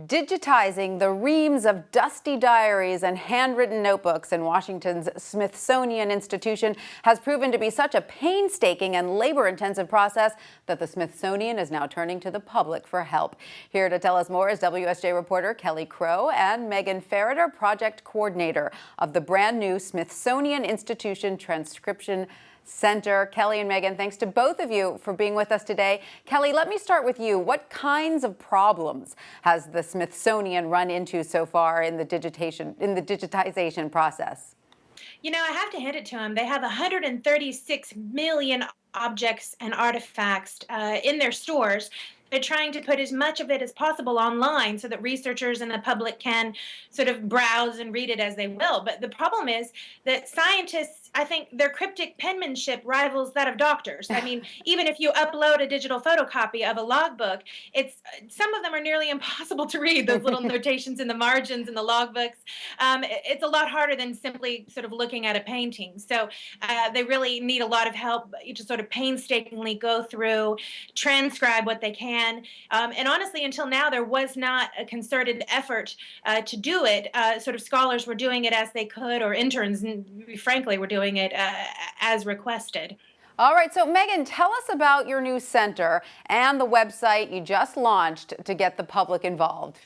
Digitizing the reams of dusty diaries and handwritten notebooks in Washington's Smithsonian Institution has proven to be such a painstaking and labor-intensive process that the Smithsonian is now turning to the public for help. Here to tell us more is WSJ reporter Kelly Crow and Meghan Ferriter, project coordinator of the brand new Smithsonian Institution Transcription Center. Kelly and Meghan, thanks to both of you for being with us today. Kelly, let me start with you. What kinds of problems has the Smithsonian run into so far in the digitization process? You know, I have to hand it to them. They have 136 million objects and artifacts in their stores. They're trying to put as much of it as possible online so that researchers and the public can sort of browse and read it as they will. But the problem is that scientists, I think their cryptic penmanship rivals that of doctors. I mean, even if you upload a digital photocopy of a logbook, some of them are nearly impossible to read, those little notations in the margins in the logbooks. It's a lot harder than simply sort of looking at a painting. So they really need a lot of help to sort of painstakingly go through, transcribe what they can. And honestly, until now, there was not a concerted effort to do it. Sort of scholars were doing it as they could, or interns, frankly, were doing it as requested. All right, so Meghan, tell us about your new center and the website you just launched to get the public involved.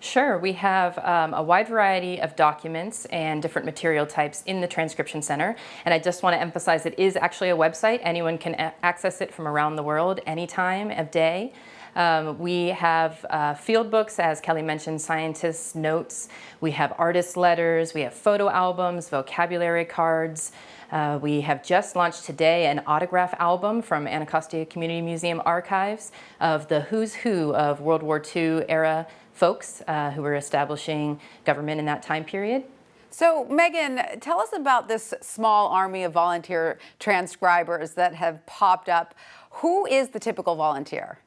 Sure, we have a wide variety of documents and different material types in the Transcription Center. And I just want to emphasize it is actually a website. Anyone can access it from around the world any time of day. We have field books, as Kelly mentioned, scientists' notes. We have artist letters. We have photo albums, vocabulary cards. We have just launched today an autograph album from Anacostia Community Museum archives of the who's who of World War II era folks who were establishing government in that time period. So, Meghan, tell us about this small army of volunteer transcribers that have popped up. Who is the typical volunteer?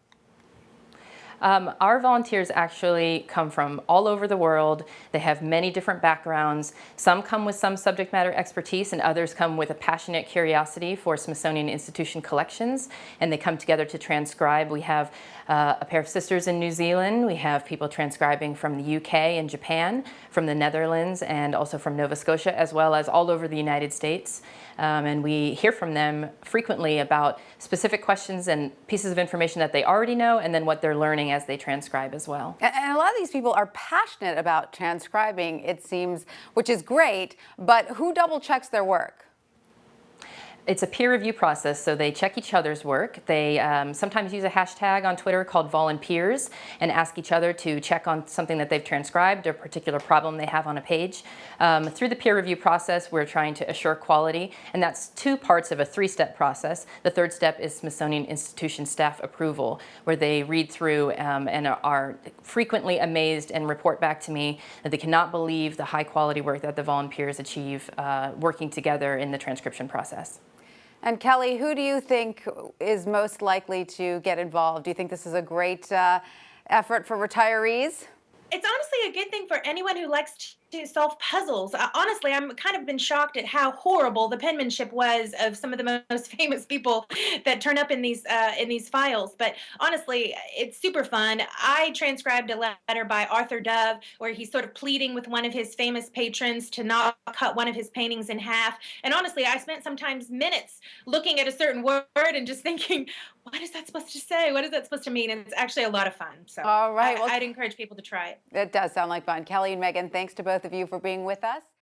Our volunteers actually come from all over the world. They have many different backgrounds. Some come with some subject matter expertise, and others come with a passionate curiosity for Smithsonian Institution collections, and they come together to transcribe. We have a pair of sisters in New Zealand. We have people transcribing from the UK and Japan, from the Netherlands, and also from Nova Scotia, as well as all over the United States. And we hear from them frequently about specific questions and pieces of information that they already know, and then what they're learning as they transcribe as well. And a lot of these people are passionate about transcribing, it seems, which is great, but who double checks their work? It's a peer review process, so they check each other's work. They sometimes use a hashtag on Twitter called volunpeers and ask each other to check on something that they've transcribed or a particular problem they have on a page. Through the peer review process, we're trying to assure quality, and that's two parts of a three-step process. The third step is Smithsonian Institution staff approval, where they read through and are frequently amazed and report back to me that they cannot believe the high-quality work that the volunteers achieve working together in the transcription process. And Kelly, who do you think is most likely to get involved? Do you think this is a great effort for retirees? It's honestly a good thing for anyone who likes to solve puzzles. Honestly, I'm kind of been shocked at how horrible the penmanship was of some of the most famous people that turn up in these files. But honestly, it's super fun. I transcribed a letter by Arthur Dove where he's sort of pleading with one of his famous patrons to not cut one of his paintings in half. And honestly, I spent sometimes minutes looking at a certain word and just thinking, what is that supposed to say? What is that supposed to mean? And it's actually a lot of fun. So all right. I'd encourage people to try it. It does sound like fun. Kelly and Meghan, thanks to both of you for being with us.